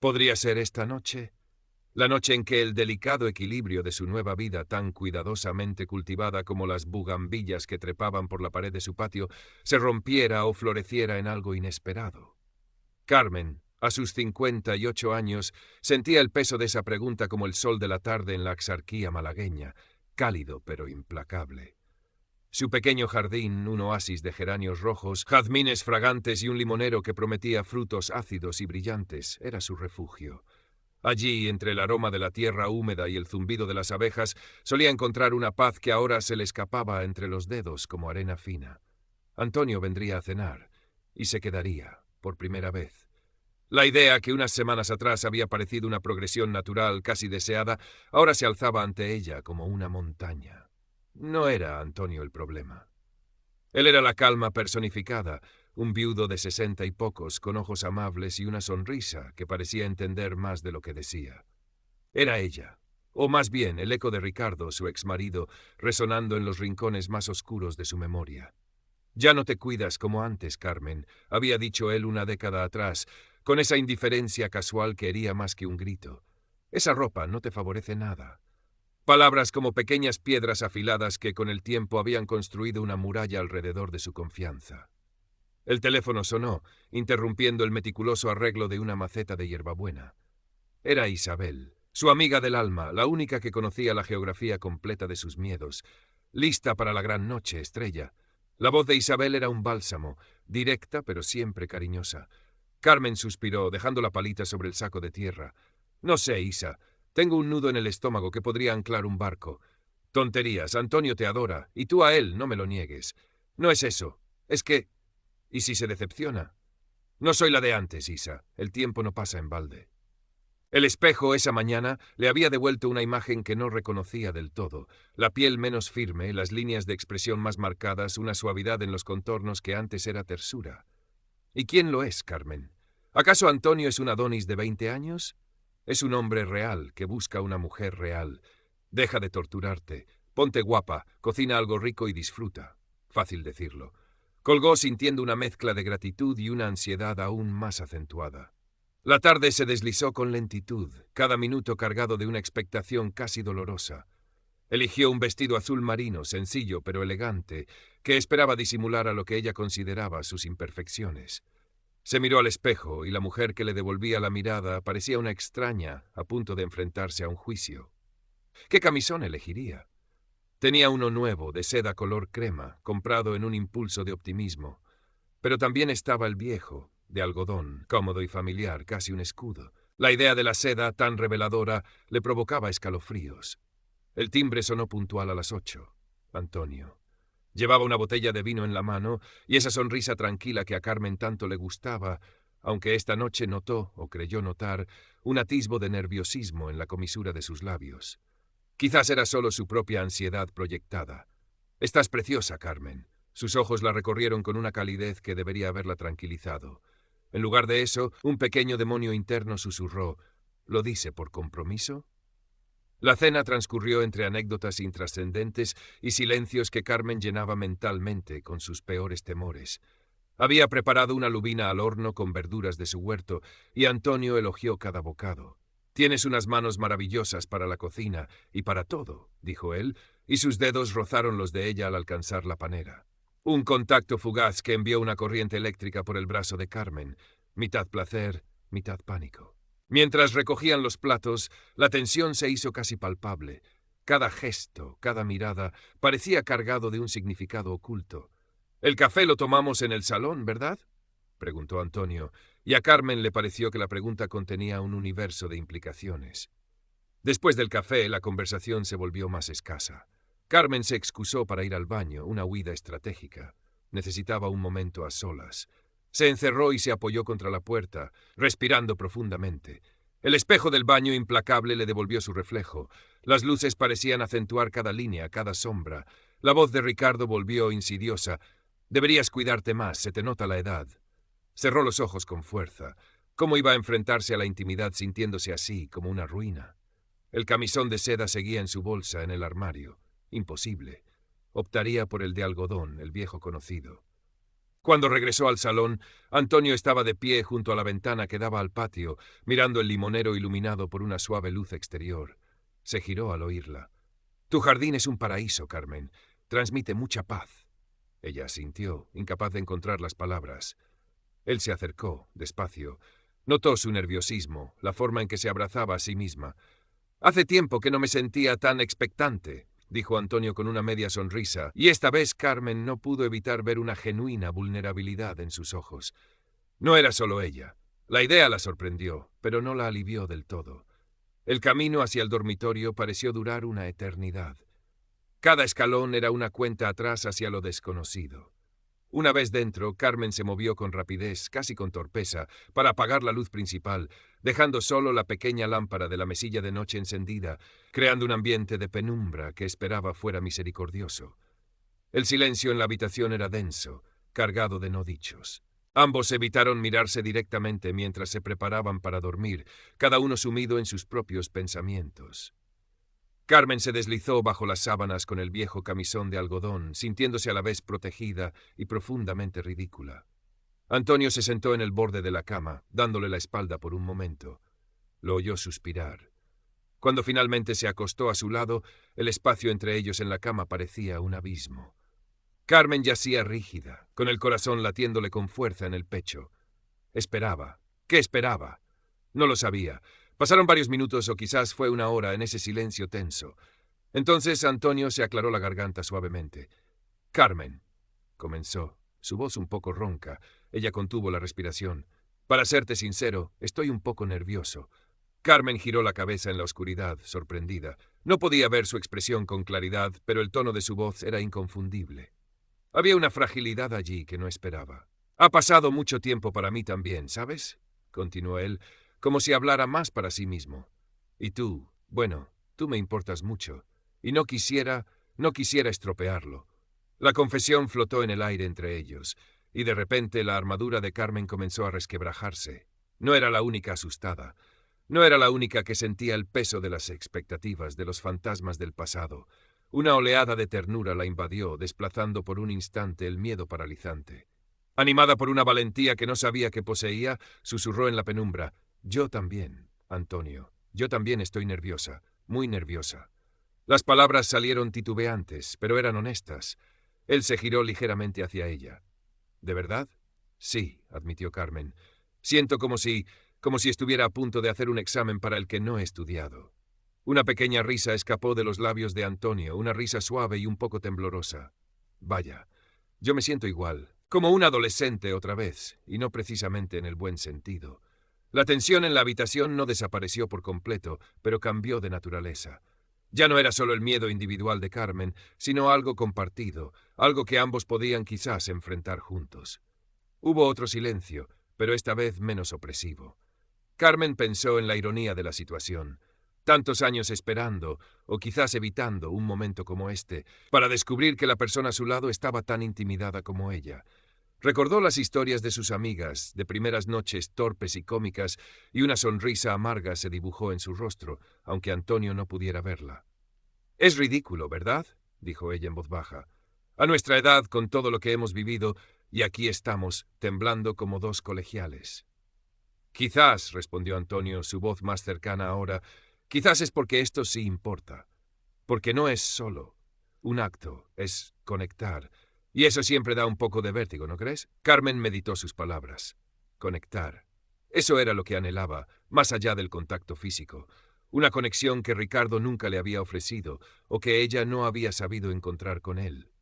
¿Podría ser esta noche? La noche en que el delicado equilibrio de su nueva vida, tan cuidadosamente cultivada como las bugambillas que trepaban por la pared de su patio, se rompiera o floreciera en algo inesperado. Carmen, a sus 58 años, sentía el peso de esa pregunta como el sol de la tarde en la axarquía malagueña, cálido pero implacable. Su pequeño jardín, un oasis de geranios rojos, jazmines fragantes y un limonero que prometía frutos ácidos y brillantes, era su refugio. Allí, entre el aroma de la tierra húmeda y el zumbido de las abejas, solía encontrar una paz que ahora se le escapaba entre los dedos como arena fina. Antonio vendría a cenar, y se quedaría, por primera vez. La idea que unas semanas atrás había parecido una progresión natural casi deseada, ahora se alzaba ante ella como una montaña. No era Antonio el problema. Él era la calma personificada, un viudo de 60 y pocos, con ojos amables y una sonrisa que parecía entender más de lo que decía. Era ella, o más bien el eco de Ricardo, su exmarido, resonando en los rincones más oscuros de su memoria. «Ya no te cuidas como antes, Carmen», había dicho él una década atrás, con esa indiferencia casual que hería más que un grito. «Esa ropa no te favorece nada». Palabras como pequeñas piedras afiladas que con el tiempo habían construido una muralla alrededor de su confianza. El teléfono sonó, interrumpiendo el meticuloso arreglo de una maceta de hierbabuena. Era Isabel, su amiga del alma, la única que conocía la geografía completa de sus miedos. Lista para la gran noche, Estrella. La voz de Isabel era un bálsamo, directa pero siempre cariñosa. Carmen suspiró, dejando la palita sobre el saco de tierra. «No sé, Isa. Tengo un nudo en el estómago que podría anclar un barco». «Tonterías. Antonio te adora. Y tú a él, no me lo niegues». «No es eso. Es que... ¿Y si se decepciona?» «No soy la de antes, Isa. El tiempo no pasa en balde». El espejo esa mañana le había devuelto una imagen que no reconocía del todo, la piel menos firme, las líneas de expresión más marcadas, una suavidad en los contornos que antes era tersura. ¿Y quién lo es, Carmen? ¿Acaso Antonio es un Adonis de 20 años? Es un hombre real que busca una mujer real. Deja de torturarte, ponte guapa, cocina algo rico y disfruta. Fácil decirlo. Colgó sintiendo una mezcla de gratitud y una ansiedad aún más acentuada. La tarde se deslizó con lentitud, cada minuto cargado de una expectación casi dolorosa. Eligió un vestido azul marino, sencillo pero elegante, que esperaba disimular a lo que ella consideraba sus imperfecciones. Se miró al espejo y la mujer que le devolvía la mirada parecía una extraña a punto de enfrentarse a un juicio. ¿Qué camisón elegiría? Tenía uno nuevo, de seda color crema, comprado en un impulso de optimismo. Pero también estaba el viejo, de algodón, cómodo y familiar, casi un escudo. La idea de la seda, tan reveladora, le provocaba escalofríos. El timbre sonó puntual a las 8. Antonio. Llevaba una botella de vino en la mano y esa sonrisa tranquila que a Carmen tanto le gustaba, aunque esta noche notó, o creyó notar, un atisbo de nerviosismo en la comisura de sus labios. Quizás era solo su propia ansiedad proyectada. «Estás preciosa, Carmen». Sus ojos la recorrieron con una calidez que debería haberla tranquilizado. En lugar de eso, un pequeño demonio interno susurró: «¿Lo dice por compromiso?». La cena transcurrió entre anécdotas intrascendentes y silencios que Carmen llenaba mentalmente con sus peores temores. Había preparado una lubina al horno con verduras de su huerto, y Antonio elogió cada bocado. «Tienes unas manos maravillosas para la cocina y para todo», dijo él, y sus dedos rozaron los de ella al alcanzar la panera. Un contacto fugaz que envió una corriente eléctrica por el brazo de Carmen, mitad placer, mitad pánico. Mientras recogían los platos, la tensión se hizo casi palpable. Cada gesto, cada mirada, parecía cargado de un significado oculto. «El café lo tomamos en el salón, ¿verdad?», preguntó Antonio, y a Carmen le pareció que la pregunta contenía un universo de implicaciones. Después del café, la conversación se volvió más escasa. Carmen se excusó para ir al baño, una huida estratégica. Necesitaba un momento a solas. Se encerró y se apoyó contra la puerta, respirando profundamente. El espejo del baño implacable le devolvió su reflejo. Las luces parecían acentuar cada línea, cada sombra. La voz de Ricardo volvió insidiosa. «Deberías cuidarte más, se te nota la edad». Cerró los ojos con fuerza. ¿Cómo iba a enfrentarse a la intimidad sintiéndose así, como una ruina? El camisón de seda seguía en su bolsa, en el armario. Imposible. Optaría por el de algodón, el viejo conocido. Cuando regresó al salón, Antonio estaba de pie junto a la ventana que daba al patio, mirando el limonero iluminado por una suave luz exterior. Se giró al oírla. «Tu jardín es un paraíso, Carmen. Transmite mucha paz». Ella asintió, incapaz de encontrar las palabras. Él se acercó, despacio. Notó su nerviosismo, la forma en que se abrazaba a sí misma. «Hace tiempo que no me sentía tan expectante», dijo Antonio con una media sonrisa, y esta vez Carmen no pudo evitar ver una genuina vulnerabilidad en sus ojos. No era solo ella. La idea la sorprendió, pero no la alivió del todo. El camino hacia el dormitorio pareció durar una eternidad. Cada escalón era una cuenta atrás hacia lo desconocido. Una vez dentro, Carmen se movió con rapidez, casi con torpeza, para apagar la luz principal, dejando solo la pequeña lámpara de la mesilla de noche encendida, creando un ambiente de penumbra que esperaba fuera misericordioso. El silencio en la habitación era denso, cargado de no dichos. Ambos evitaron mirarse directamente mientras se preparaban para dormir, cada uno sumido en sus propios pensamientos. Carmen se deslizó bajo las sábanas con el viejo camisón de algodón, sintiéndose a la vez protegida y profundamente ridícula. Antonio se sentó en el borde de la cama, dándole la espalda por un momento. Lo oyó suspirar. Cuando finalmente se acostó a su lado, el espacio entre ellos en la cama parecía un abismo. Carmen yacía rígida, con el corazón latiéndole con fuerza en el pecho. Esperaba. ¿Qué esperaba? No lo sabía. Pasaron varios minutos o quizás fue una hora en ese silencio tenso. Entonces Antonio se aclaró la garganta suavemente. «Carmen», comenzó, su voz un poco ronca. Ella contuvo la respiración. «Para serte sincero, estoy un poco nervioso». Carmen giró la cabeza en la oscuridad, sorprendida. No podía ver su expresión con claridad, pero el tono de su voz era inconfundible. Había una fragilidad allí que no esperaba. «Ha pasado mucho tiempo para mí también, ¿sabes?», continuó él, como si hablara más para sí mismo. «Y tú, bueno, tú me importas mucho, y no quisiera estropearlo». La confesión flotó en el aire entre ellos, y de repente la armadura de Carmen comenzó a resquebrajarse. No era la única asustada. No era la única que sentía el peso de las expectativas, de los fantasmas del pasado. Una oleada de ternura la invadió, desplazando por un instante el miedo paralizante. Animada por una valentía que no sabía que poseía, susurró en la penumbra: «Yo también, Antonio. Yo también estoy nerviosa, muy nerviosa». Las palabras salieron titubeantes, pero eran honestas. Él se giró ligeramente hacia ella. «¿De verdad?» «Sí», admitió Carmen. «Siento como si estuviera a punto de hacer un examen para el que no he estudiado». Una pequeña risa escapó de los labios de Antonio, una risa suave y un poco temblorosa. «Vaya, yo me siento igual, como un adolescente otra vez, y no precisamente en el buen sentido». La tensión en la habitación no desapareció por completo, pero cambió de naturaleza. Ya no era solo el miedo individual de Carmen, sino algo compartido, algo que ambos podían quizás enfrentar juntos. Hubo otro silencio, pero esta vez menos opresivo. Carmen pensó en la ironía de la situación. Tantos años esperando, o quizás evitando, un momento como este, para descubrir que la persona a su lado estaba tan intimidada como ella. Recordó las historias de sus amigas, de primeras noches torpes y cómicas, y una sonrisa amarga se dibujó en su rostro, aunque Antonio no pudiera verla. «Es ridículo, ¿verdad?», dijo ella en voz baja. «A nuestra edad, con todo lo que hemos vivido, y aquí estamos, temblando como dos colegiales». «Quizás», respondió Antonio, su voz más cercana ahora, «quizás es porque esto sí importa. Porque no es solo un acto, es conectar. Y eso siempre da un poco de vértigo, ¿no crees?». Carmen meditó sus palabras. Conectar. Eso era lo que anhelaba, más allá del contacto físico. Una conexión que Ricardo nunca le había ofrecido, o que ella no había sabido encontrar con él.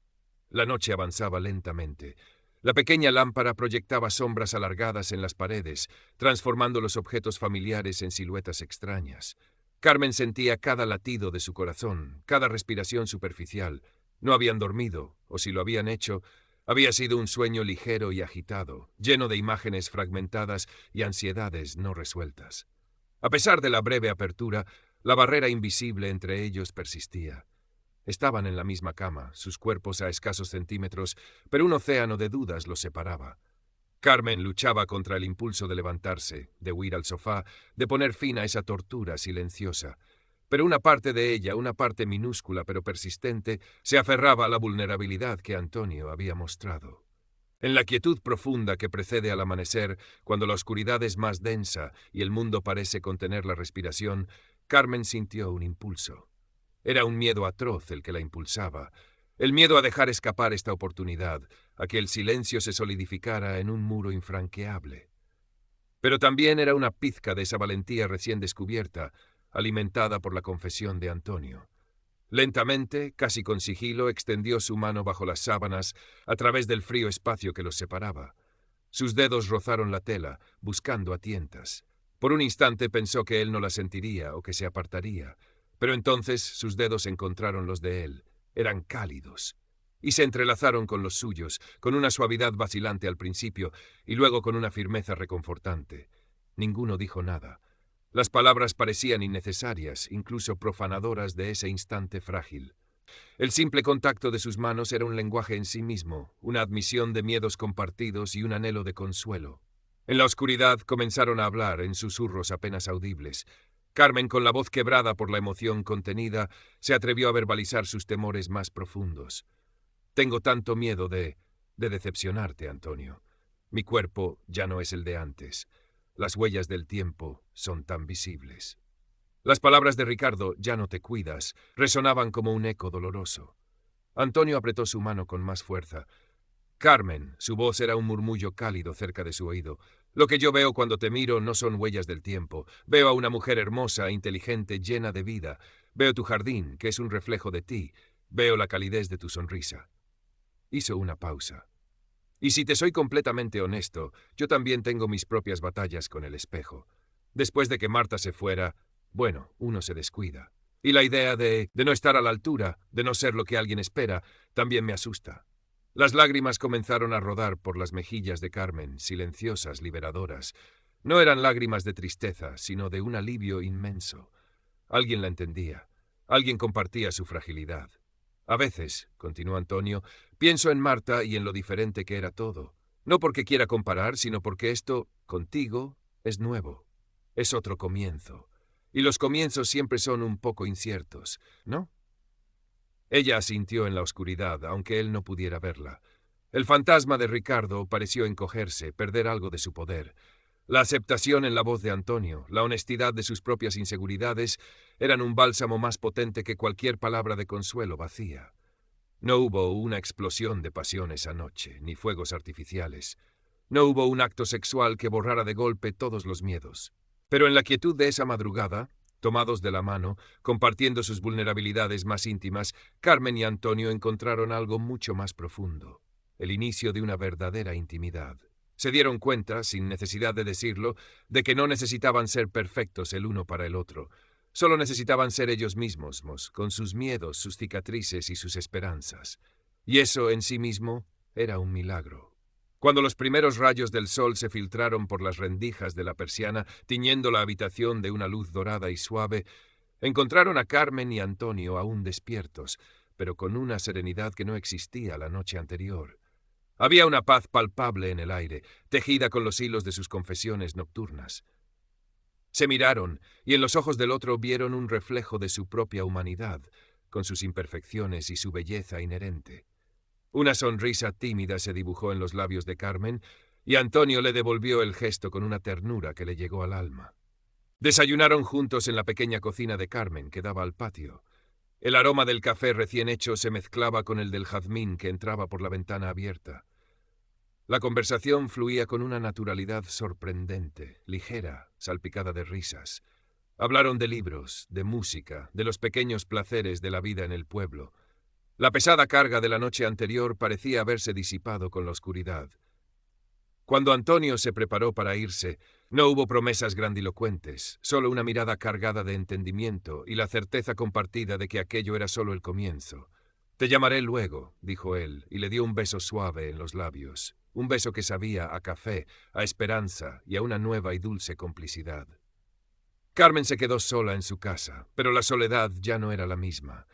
La noche avanzaba lentamente. La pequeña lámpara proyectaba sombras alargadas en las paredes, transformando los objetos familiares en siluetas extrañas. Carmen sentía cada latido de su corazón, cada respiración superficial. No habían dormido, o si lo habían hecho, había sido un sueño ligero y agitado, lleno de imágenes fragmentadas y ansiedades no resueltas. A pesar de la breve apertura, la barrera invisible entre ellos persistía. Estaban en la misma cama, sus cuerpos a escasos centímetros, pero un océano de dudas los separaba. Carmen luchaba contra el impulso de levantarse, de huir al sofá, de poner fin a esa tortura silenciosa. Pero una parte de ella, una parte minúscula pero persistente, se aferraba a la vulnerabilidad que Antonio había mostrado. En la quietud profunda que precede al amanecer, cuando la oscuridad es más densa y el mundo parece contener la respiración, Carmen sintió un impulso. Era un miedo atroz el que la impulsaba, el miedo a dejar escapar esta oportunidad, a que el silencio se solidificara en un muro infranqueable. Pero también era una pizca de esa valentía recién descubierta, alimentada por la confesión de Antonio. Lentamente, casi con sigilo, extendió su mano bajo las sábanas a través del frío espacio que los separaba. Sus dedos rozaron la tela, buscando a tientas. Por un instante pensó que él no la sentiría o que se apartaría, pero entonces sus dedos encontraron los de él. Eran cálidos. Y se entrelazaron con los suyos, con una suavidad vacilante al principio y luego con una firmeza reconfortante. Ninguno dijo nada. Las palabras parecían innecesarias, incluso profanadoras de ese instante frágil. El simple contacto de sus manos era un lenguaje en sí mismo, una admisión de miedos compartidos y un anhelo de consuelo. En la oscuridad comenzaron a hablar en susurros apenas audibles. Carmen, con la voz quebrada por la emoción contenida, se atrevió a verbalizar sus temores más profundos. Tengo tanto miedo de decepcionarte, Antonio. Mi cuerpo ya no es el de antes. Las huellas del tiempo son tan visibles. Las palabras de Ricardo, ya no te cuidas, resonaban como un eco doloroso. Antonio apretó su mano con más fuerza. Carmen, su voz era un murmullo cálido cerca de su oído. Lo que yo veo cuando te miro no son huellas del tiempo. Veo a una mujer hermosa, inteligente, llena de vida. Veo tu jardín, que es un reflejo de ti. Veo la calidez de tu sonrisa. Hizo una pausa. Y si te soy completamente honesto, yo también tengo mis propias batallas con el espejo. Después de que Marta se fuera, bueno, uno se descuida. Y la idea de no estar a la altura, de no ser lo que alguien espera, también me asusta. Las lágrimas comenzaron a rodar por las mejillas de Carmen, silenciosas, liberadoras. No eran lágrimas de tristeza, sino de un alivio inmenso. Alguien la entendía. Alguien compartía su fragilidad. A veces, continuó Antonio, pienso en Marta y en lo diferente que era todo. No porque quiera comparar, sino porque esto, contigo, es nuevo. Es otro comienzo. Y los comienzos siempre son un poco inciertos, ¿no? Ella asintió en la oscuridad, aunque él no pudiera verla. El fantasma de Ricardo pareció encogerse, perder algo de su poder. La aceptación en la voz de Antonio, la honestidad de sus propias inseguridades, eran un bálsamo más potente que cualquier palabra de consuelo vacía. No hubo una explosión de pasión esa noche, ni fuegos artificiales. No hubo un acto sexual que borrara de golpe todos los miedos. Pero en la quietud de esa madrugada, tomados de la mano, compartiendo sus vulnerabilidades más íntimas, Carmen y Antonio encontraron algo mucho más profundo, el inicio de una verdadera intimidad. Se dieron cuenta, sin necesidad de decirlo, de que no necesitaban ser perfectos el uno para el otro. Solo necesitaban ser ellos mismos, con sus miedos, sus cicatrices y sus esperanzas. Y eso en sí mismo era un milagro. Cuando los primeros rayos del sol se filtraron por las rendijas de la persiana, tiñendo la habitación de una luz dorada y suave, encontraron a Carmen y Antonio aún despiertos, pero con una serenidad que no existía la noche anterior. Había una paz palpable en el aire, tejida con los hilos de sus confesiones nocturnas. Se miraron, y en los ojos del otro vieron un reflejo de su propia humanidad, con sus imperfecciones y su belleza inherente. Una sonrisa tímida se dibujó en los labios de Carmen, y Antonio le devolvió el gesto con una ternura que le llegó al alma. Desayunaron juntos en la pequeña cocina de Carmen, que daba al patio. El aroma del café recién hecho se mezclaba con el del jazmín que entraba por la ventana abierta. La conversación fluía con una naturalidad sorprendente, ligera, salpicada de risas. Hablaron de libros, de música, de los pequeños placeres de la vida en el pueblo. La pesada carga de la noche anterior parecía haberse disipado con la oscuridad. Cuando Antonio se preparó para irse, no hubo promesas grandilocuentes, solo una mirada cargada de entendimiento y la certeza compartida de que aquello era solo el comienzo. «Te llamaré luego», dijo él, y le dio un beso suave en los labios, un beso que sabía a café, a esperanza y a una nueva y dulce complicidad. Carmen se quedó sola en su casa, pero la soledad ya no era la misma.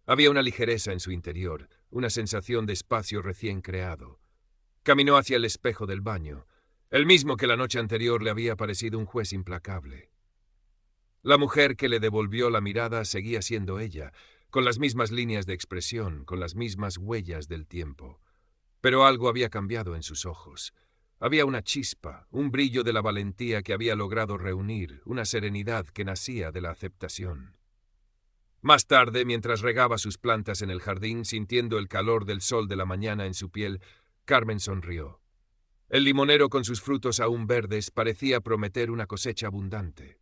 Había una ligereza en su interior, una sensación de espacio recién creado. Caminó hacia el espejo del baño, el mismo que la noche anterior le había parecido un juez implacable. La mujer que le devolvió la mirada seguía siendo ella, con las mismas líneas de expresión, con las mismas huellas del tiempo. Pero algo había cambiado en sus ojos. Había una chispa, un brillo de la valentía que había logrado reunir, una serenidad que nacía de la aceptación. Más tarde, mientras regaba sus plantas en el jardín, sintiendo el calor del sol de la mañana en su piel, Carmen sonrió. El limonero con sus frutos aún verdes parecía prometer una cosecha abundante.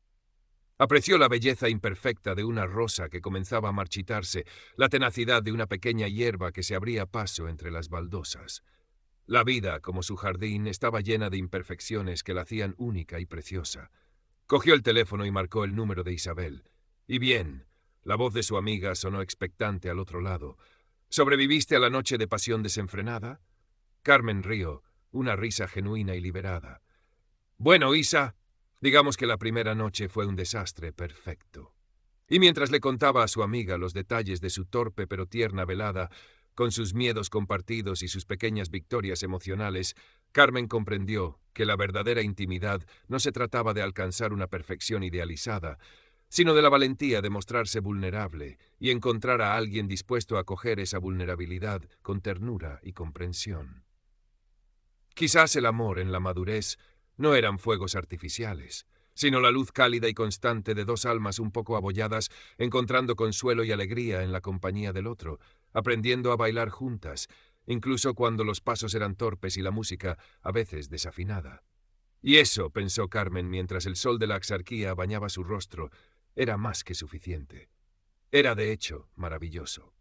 Apreció la belleza imperfecta de una rosa que comenzaba a marchitarse, la tenacidad de una pequeña hierba que se abría paso entre las baldosas. La vida, como su jardín, estaba llena de imperfecciones que la hacían única y preciosa. Cogió el teléfono y marcó el número de Isabel. Y bien, la voz de su amiga sonó expectante al otro lado. ¿Sobreviviste a la noche de pasión desenfrenada? Carmen rió, una risa genuina y liberada. Bueno, Isa, digamos que la primera noche fue un desastre perfecto. Y mientras le contaba a su amiga los detalles de su torpe pero tierna velada, con sus miedos compartidos y sus pequeñas victorias emocionales, Carmen comprendió que la verdadera intimidad no se trataba de alcanzar una perfección idealizada, sino de la valentía de mostrarse vulnerable y encontrar a alguien dispuesto a acoger esa vulnerabilidad con ternura y comprensión. Quizás el amor en la madurez no eran fuegos artificiales, sino la luz cálida y constante de dos almas un poco abolladas, encontrando consuelo y alegría en la compañía del otro, aprendiendo a bailar juntas, incluso cuando los pasos eran torpes y la música a veces desafinada. Y eso, pensó Carmen mientras el sol de la axarquía bañaba su rostro, era más que suficiente. Era de hecho maravilloso.